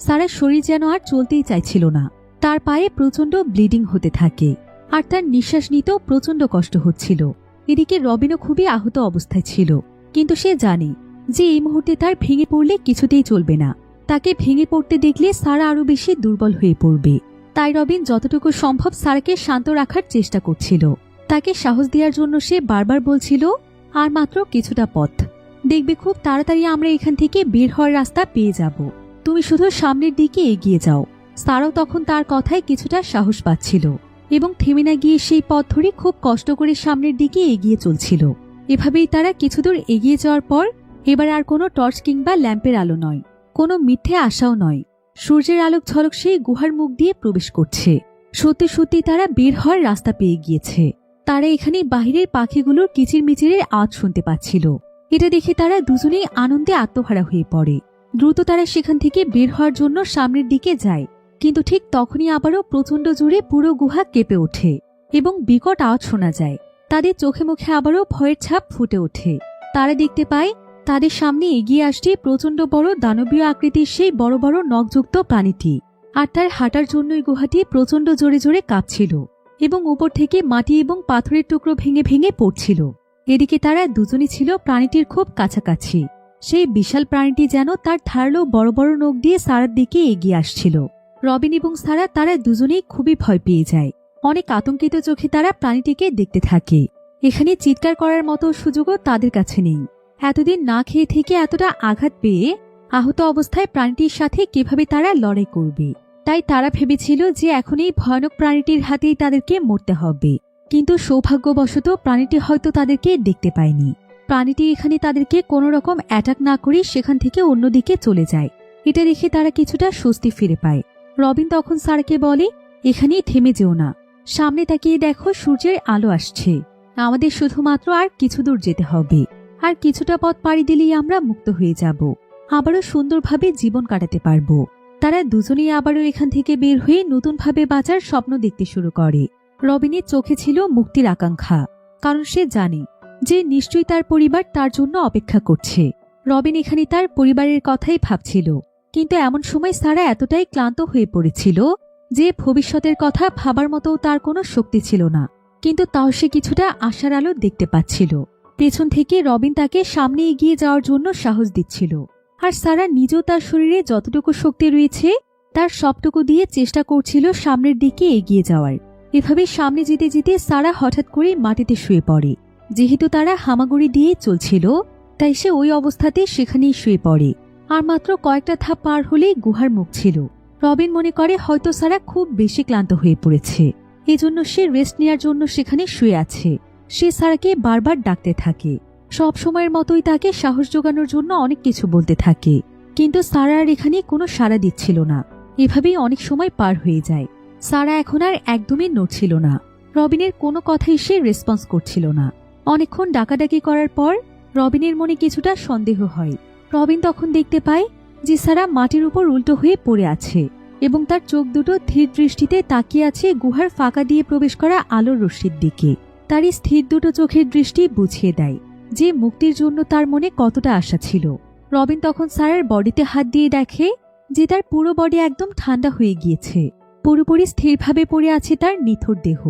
সারার শরীর যেন আর চলতেই চাইছিল না। তার পায়ে প্রচন্ড ব্লিডিং হতে থাকে, আর তার নিঃশ্বাস নিতেও প্রচন্ড কষ্ট হচ্ছিল। এদিকে রবিনও খুবই আহত অবস্থায় ছিল। কিন্তু সে জানে যে এই মুহূর্তে তার ভেঙে পড়লে কিছুতেই চলবে না। তাকে ভেঙে পড়তে দেখলে সারা আরো বেশি দুর্বল হয়ে পড়বে। তাই রবিন যতটুকু সম্ভব সারাকে শান্ত রাখার চেষ্টা করছিল। তাকে সাহস দেওয়ার জন্য সে বারবার বলছিল, আর মাত্র কিছুটা পথ, দেখবে খুব তাড়াতাড়ি আমরা এখান থেকে বের হওয়ার রাস্তা পেয়ে যাব। তুমি শুধু সামনের দিকে এগিয়ে যাও। সারাও তখন তার কথায় কিছুটা সাহস পাচ্ছিল এবং থেমে না গিয়ে সেই পথ ধরে খুব কষ্ট করে সামনের দিকে এগিয়ে চলছিল। এভাবেই তারা কিছুদূর এগিয়ে যাওয়ার পর এবার আর কোনো টর্চ কিংবা ল্যাম্পের আলো নয়, কোনো মিথ্যে আশাও নয়। সূর্যের আলোক ঝলক সেই গুহার মুখ দিয়ে প্রবেশ করছে। সত্যি সত্যি তারা বের হওয়ার রাস্তা পেয়ে গিয়েছে। তারা এখানে বাহিরের পাখিগুলোর কিচিরমিচিরের আওয়াজ শুনতে পাচ্ছিল। এটা দেখে তারা দুজনেই আনন্দে আত্মহারা হয়ে পড়ে। দ্রুত তারা সেখান থেকে বের হওয়ার জন্য সামনের দিকে যায়। কিন্তু ঠিক তখনই আবারও প্রচন্ড জোরে পুরো গুহা কেঁপে ওঠে এবং বিকট আওয়াজ শোনা যায়। তাদের চোখে মুখে আবারও ভয়ের ছাপ ফুটে ওঠে। তারা দেখতে পায় তাদের সামনে এগিয়ে আসছে প্রচন্ড বড় দানবীয় আকৃতির সেই বড় বড় নখযুক্ত প্রাণীটি। আর তার হাঁটার জন্যই গুহাটি প্রচন্ড জোরে জোরে কাঁপছিল এবং উপর থেকে মাটি এবং পাথরের টুকরো ভেঙে ভেঙে পড়ছিল। এদিকে তারা দুজনই ছিল প্রাণীটির খুব কাছাকাছি। সেই বিশাল প্রাণীটি যেন তার ধারালো বড় বড় নখ দিয়ে সারার দিকে এগিয়ে আসছিল। রবিন এবং সারা তারা দুজনেই খুবই ভয় পেয়ে যায়। অনেক আতঙ্কিত চোখে তারা প্রাণীটিকে দেখতে থাকে। এখানে চিৎকার করার মতো সুযোগও তাদের কাছে নেই। এতদিন না খেয়ে থেকে এতটা আঘাত পেয়ে আহত অবস্থায় প্রাণীটির সাথে কিভাবে তারা লড়াই করবে। তাই তারা ভেবেছিল যে এখন এই ভয়ানক প্রাণীটির হাতেই তাদেরকে মরতে হবে। কিন্তু সৌভাগ্যবশত প্রাণীটি হয়তো তাদেরকে দেখতে পায়নি। প্রাণীটি এখানে তাদেরকে কোনো রকম অ্যাটাক না করে সেখান থেকে অন্যদিকে চলে যায়। এটা দেখে তারা কিছুটা স্বস্তি ফিরে পায়। রবিন তখন সারাকে বলে, এখানেই থেমে যেও না, সামনে তাকিয়ে দেখো সূর্যের আলো আসছে। আমাদের শুধুমাত্র আর কিছু দূর যেতে হবে। আর কিছুটা পথ পাড়ি দিলেই আমরা মুক্ত হয়ে যাব, আবারও সুন্দরভাবে জীবন কাটাতে পারবো। তারা দুজনেই আবারও এখান থেকে বের হয়ে নতুনভাবে বাঁচার স্বপ্ন দেখতে শুরু করে। রবিনের চোখে ছিল মুক্তির আকাঙ্ক্ষা, কারণ সে জানে যে নিশ্চয়ই তার পরিবার তার জন্য অপেক্ষা করছে। রবিন এখানে তার পরিবারের কথাই ভাবছিল। কিন্তু এমন সময় সারা এতটাই ক্লান্ত হয়ে পড়েছিল যে ভবিষ্যতের কথা ভাবার মতো তার কোনো শক্তি ছিল না। কিন্তু তাও সে কিছুটা আশার আলো দেখতে পাচ্ছিল। পেছন থেকে রবিন তাকে সামনে এগিয়ে যাওয়ার জন্য সাহস দিচ্ছিল। আর সারা নিজেও তার শরীরে যতটুকু শক্তি রয়েছে তার সবটুকু দিয়ে চেষ্টা করছিল সামনের দিকে এগিয়ে যাওয়ার। এভাবে সামনে যেতে যেতে সারা হঠাৎ করে মাটিতে শুয়ে পড়ে। যেহেতু তারা হামাগুড়ি দিয়ে চলছিল তাই সে ওই অবস্থাতে সেখানেই শুয়ে পড়ে। আর মাত্র কয়েকটা ধাপ পার হলেই গুহার মুখ ছিল। রবিন মনে করে হয়তো সারা খুব বেশি ক্লান্ত হয়ে পড়েছে, এজন্য সে রেস্ট নেওয়ার জন্য সেখানে শুয়ে আছে। সে সারাকে বারবার ডাকতে থাকে, সব সময়ের মতোই তাকে সাহস জোগানোর জন্য অনেক কিছু বলতে থাকে। কিন্তু সারা আর এখানে কোনো সাড়া দিচ্ছিল না। এভাবেই অনেক সময় পার হয়ে যায়। সারা এখন আর একদমই নড়ছিল না। রবিনের কোনো কথাই সে রেসপন্স করছিল না। অনেকক্ষণ ডাকাডাকি করার পর রবিনের মনে কিছুটা সন্দেহ হয়। রবিন তখন দেখতে পায় যে সারা মাটির উপর উল্টো হয়ে পড়ে আছে এবং তার চোখ দুটো ধীর দৃষ্টিতে তাকিয়ে আছে গুহার ফাঁকা দিয়ে প্রবেশ করা আলোর রশ্মির দিকে। তার এই স্থির দুটো চোখের দৃষ্টি বুঝিয়ে দেয় যে মুক্তির জন্য তার মনে কতটা আশা ছিল। রবিন তখন সারার বডিতে হাত দিয়ে দেখে যে তার পুরো বডি একদম ঠান্ডা হয়ে গিয়েছে। পুরোপুরি স্থিরভাবে পড়ে আছে তার নিথর দেহ।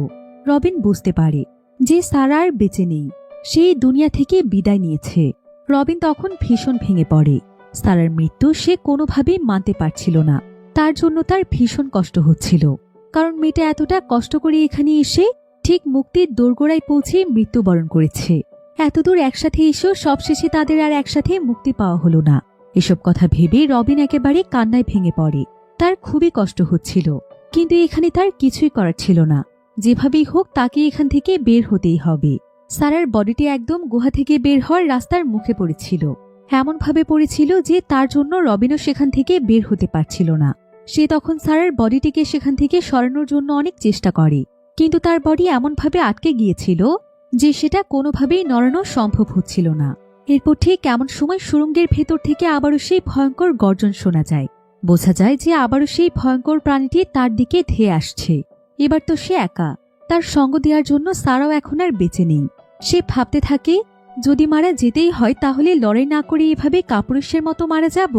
রবিন বুঝতে পারে যে সারা আর বেঁচে নেই, সেই দুনিয়া থেকে বিদায় নিয়েছে। রবিন তখন ভীষণ ভেঙে পড়ে। সারার মৃত্যু সে কোনোভাবেই মানতে পারছিল না। তার জন্য তার ভীষণ কষ্ট হচ্ছিল, কারণ মেয়েটা এতটা কষ্ট করে এখানে এসে ঠিক মুক্তির দোরগোড়ায় পৌঁছে মৃত্যুবরণ করেছে। এতদূর একসাথে এসেও সবশেষে তাদের আর একসাথে মুক্তি পাওয়া হলো না। এসব কথা ভেবে রবিন একেবারে কান্নায় ভেঙে পড়ে। তার খুবই কষ্ট হচ্ছিল, কিন্তু এখানে তার কিছুই করার ছিল না। যেভাবেই হোক তাকে এখান থেকে বের হতেই হবে। সারার বডিটি একদম গুহা থেকে বের হওয়ার রাস্তার মুখে পড়েছিল। এমনভাবে পড়েছিল যে তার জন্য রবিনও সেখান থেকে বের হতে পারছিল না। সে তখন সারার বডিটিকে সেখান থেকে সরানোর জন্য অনেক চেষ্টা করে, কিন্তু তার বডি এমনভাবে আটকে গিয়েছিল যে সেটা কোনোভাবেই নড়ানো সম্ভব হচ্ছিল না। এরপর ঠিক এমন সময় সুড়ঙ্গের ভেতর থেকে আবারও সেই ভয়ঙ্কর গর্জন শোনা যায়। বোঝা যায় যে আবারও সেই ভয়ঙ্কর প্রাণীটি তার দিকে ধেয়ে আসছে। এবার তো সে একা। তার সঙ্গ দেওয়ার জন্য সারাও এখন আর বেঁচে নেই। সে ভাবতে থাকে, যদি মারা যেতেই হয় তাহলে লড়াই না করে এভাবে কাপুরুষের মতো মারা যাব।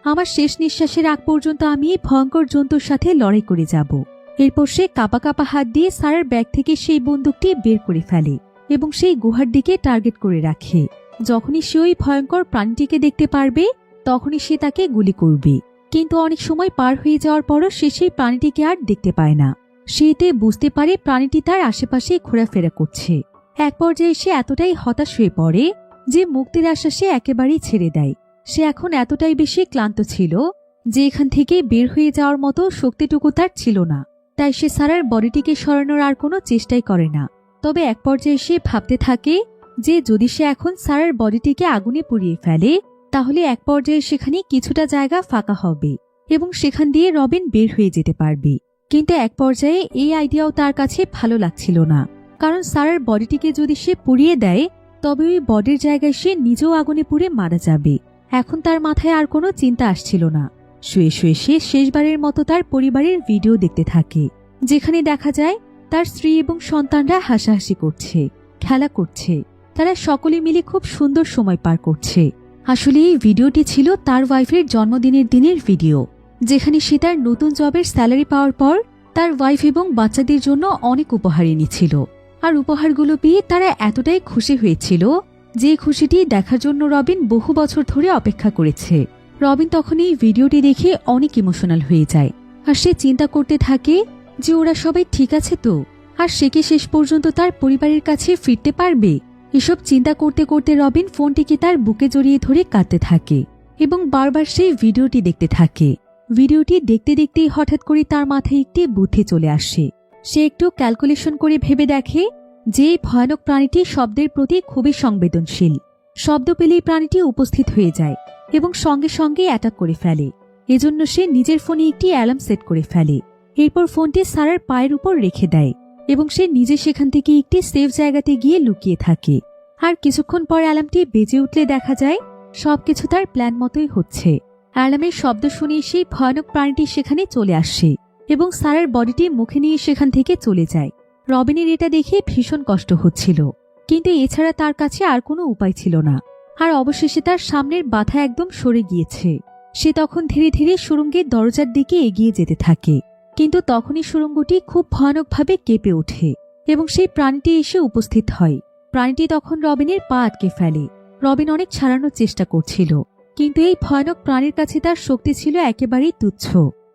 আমার শেষ নিঃশ্বাসের আগ পর্যন্ত আমি এই ভয়ঙ্কর জন্তুর সাথে লড়াই করে যাব। এরপর সে কাঁপা কাঁপা হাত দিয়ে সারার ব্যাগ থেকে সেই বন্দুকটি বের করে ফেলে এবং সেই গুহার দিকে টার্গেট করে রাখে। যখনই সে ওই ভয়ঙ্কর প্রাণীটিকে দেখতে পারবে তখনই সে তাকে গুলি করবে। কিন্তু অনেক সময় পার হয়ে যাওয়ার পরও সে সেই প্রাণীটিকে আর দেখতে পায় না। সে এতে বুঝতে পারে প্রাণীটি তার আশেপাশেই ঘোরাফেরা করছে। এক পর্যায়ে সে এতটাই হতাশ হয়ে পড়ে যে মুক্তির আশা সে একেবারেই ছেড়ে দেয়। সে এখন এতটাই বেশি ক্লান্ত ছিল যে এখান থেকে বের হয়ে যাওয়ার মতো শক্তিটুকু তার ছিল না। তাই সে সারার বডিটিকে সরানোর আর কোনো চেষ্টাই করে না। তবে এক পর্যায়ে সে ভাবতে থাকে যে যদি সে এখন সারার বডিটিকে আগুনে পুড়িয়ে ফেলে তাহলে এক পর্যায়ে সেখানে কিছুটা জায়গা ফাঁকা হবে এবং সেখান দিয়ে রবিন বের হয়ে যেতে পারবে। কিন্তু এক পর্যায়ে এই আইডিয়াও তার কাছে ভালো লাগছিল না, কারণ সারার বডিটিকে যদি সে পুড়িয়ে দেয় তবে ওই বডির জায়গায় সে নিজেও আগুনে পুড়ে মারা যাবে। এখন তার মাথায় আর কোনো চিন্তা আসছিল না। শুয়ে শুয়ে সে শেষবারের মতো তার পরিবারের ভিডিও দেখতে থাকে, যেখানে দেখা যায় তার স্ত্রী এবং সন্তানরা হাসাহাসি করছে, খেলা করছে। তারা সকলে মিলে খুব সুন্দর সময় পার করছে। আসলে এই ভিডিওটি ছিল তার ওয়াইফের জন্মদিনের দিনের ভিডিও, যেখানে সে তার নতুন জবের স্যালারি পাওয়ার পর তার ওয়াইফ এবং বাচ্চাদের জন্য অনেক উপহার এনেছিল। আর উপহারগুলো পেয়ে তারা এতটাই খুশি হয়েছিল যে খুশিটি দেখার জন্য রবিন বহু বছর ধরে অপেক্ষা করেছে। রবিন তখন এই ভিডিওটি দেখে অনেক ইমোশনাল হয়ে যায়। আর সে চিন্তা করতে থাকে যে ওরা সবাই ঠিক আছে তো, আর সে কি শেষ পর্যন্ত তার পরিবারের কাছে ফিরতে পারবে। এসব চিন্তা করতে করতে রবিন ফোনটিকে তার বুকে জড়িয়ে ধরে কাঁদতে থাকে এবং বারবার সেই ভিডিওটি দেখতে থাকে। ভিডিওটি দেখতে দেখতেই হঠাৎ করে তার মাথায় একটি বুদ্ধি চলে আসে। সে একটু ক্যালকুলেশন করে ভেবে দেখে যে এই ভয়ানক প্রাণীটি শব্দের প্রতি খুবই সংবেদনশীল। শব্দ পেলেই প্রাণীটি উপস্থিত হয়ে যায় এবং সঙ্গে সঙ্গে অ্যাটাক করে ফেলে। এজন্য সে নিজের ফোনে একটি অ্যালার্ম সেট করে ফেলে। এরপর ফোনটি সারার পায়ের উপর রেখে দেয় এবং সে নিজে সেখান থেকে একটি সেফ জায়গাতে গিয়ে লুকিয়ে থাকে। আর কিছুক্ষণ পর অ্যালার্মটি বেজে উঠলে দেখা যায় সবকিছু তার প্ল্যান মতোই হচ্ছে। অ্যালার্মের শব্দ শুনে সেই ভয়ানক প্রাণীটি সেখানে চলে আসে এবং সারার বডিটি মুখে নিয়ে সেখান থেকে চলে যায়। রবিনের এটা দেখে ভীষণ কষ্ট হচ্ছিল, কিন্তু এছাড়া তার কাছে আর কোনো উপায় ছিল না। আর অবশেষে তার সামনের বাধা একদম সরে গিয়েছে। সে তখন ধীরে ধীরে সুড়ঙ্গের দরজার দিকে এগিয়ে যেতে থাকে, কিন্তু তখনই সুড়ঙ্গটি খুব ভয়ানকভাবে কেঁপে ওঠে এবং সেই প্রাণীটি এসে উপস্থিত হয়। প্রাণীটি তখন রবিনের পা আটকে ফেলে। রবিন অনেক ছাড়ানোর চেষ্টা করছিল, কিন্তু এই ভয়ানক প্রাণীর কাছে তার শক্তি ছিল একেবারেই তুচ্ছ।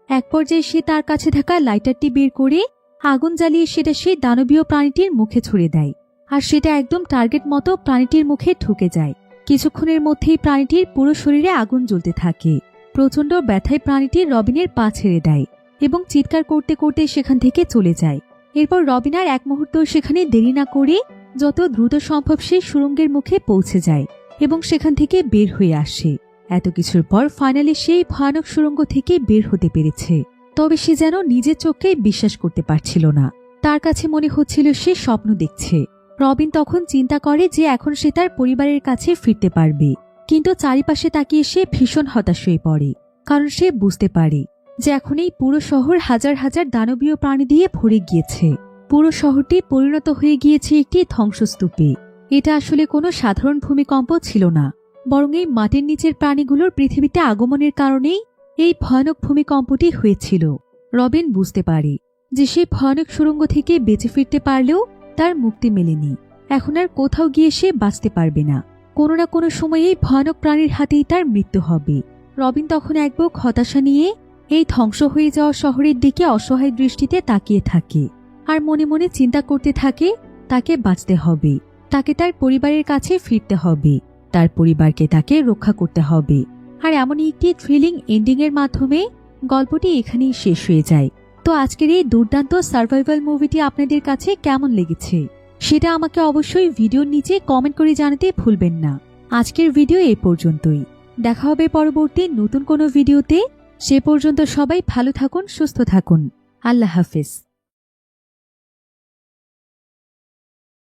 এক পর্যায়ে সে তার কাছে থাকা লাইটারটি বের করে আগুন জ্বালিয়ে সেটা সেই দানবীয় প্রাণীটির মুখে ছুড়ে দেয়, আর সেটা একদম টার্গেট মতো প্রাণীটির মুখে ঢুকে যায়। কিছুক্ষণের মধ্যেই প্রাণীটির পুরো শরীরে আগুন জ্বলতে থাকে। প্রচণ্ড ব্যথায় প্রাণীটি রবিনের পা ছেড়ে দেয় এবং চিৎকার করতে করতে সেখান থেকে চলে যায়। এরপর রবিন আর এক মুহূর্ত সেখানে দেরি না করে যত দ্রুত সম্ভব সে সুড়ঙ্গের মুখে পৌঁছে যায় এবং সেখান থেকে বের হয়ে আসে। এত কিছুর পর ফাইনালি সেই ভয়ানক সুড়ঙ্গ থেকে বের হতে পেরেছে। তবে সে যেন নিজের চোখকেই বিশ্বাস করতে পারছিল না। তার কাছে মনে হচ্ছিল সে স্বপ্ন দেখছে। রবিন তখন চিন্তা করে যে এখন সে তার পরিবারের কাছে ফিরতে পারবে, কিন্তু চারিপাশে তাকিয়ে সে ভীষণ হতাশ হয়ে পড়ে। কারণ সে বুঝতে পারে যে এখন এই পুরো শহর হাজার হাজার দানবীয় প্রাণী দিয়ে ভরে গিয়েছে। পুরো শহরটি পরিণত হয়ে গিয়েছে একটি ধ্বংসস্তূপে। এটা আসলে কোনো সাধারণ ভূমিকম্প ছিল না, বরং এই মাটির নিচের প্রাণীগুলোর পৃথিবীতে আগমনের কারণেই এই ভয়ানক ভূমিকম্পটি হয়েছিল। রবিন বুঝতে পারে যে সে ভয়ানক সুড়ঙ্গ থেকে বেঁচে ফিরতে পারলেও তার মুক্তি মেলেনি। এখন আর কোথাও গিয়ে সে বাঁচতে পারবে না। কোনো না কোনো সময়ে এই ভয়ানক প্রাণীর হাতেই তার মৃত্যু হবে। রবিন তখন এক বুক হতাশা নিয়ে এই ধ্বংস হয়ে যাওয়া শহরের দিকে অসহায় দৃষ্টিতে তাকিয়ে থাকে, আর মনে মনে চিন্তা করতে থাকে তাকে বাঁচতে হবে, তাকে তার পরিবারের কাছে ফিরতে হবে, তার পরিবারকে তাকে রক্ষা করতে হবে। আর এমনই একটি থ্রিলিং এন্ডিং এর মাধ্যমে গল্পটি এখানেই শেষ হয়ে যায়। তো আজকের এই দুর্দান্ত সার্ভাইভাল মুভিটি আপনাদের কাছে কেমন লেগেছে সেটা আমাকে অবশ্যই ভিডিওর নিচে কমেন্ট করে জানাতে ভুলবেন না। আজকের ভিডিও এই পর্যন্তই। দেখা হবে পরবর্তী নতুন কোনো ভিডিওতে। সে পর্যন্ত সবাই ভালো থাকুন, সুস্থ থাকুন। আল্লাহ হাফেজ।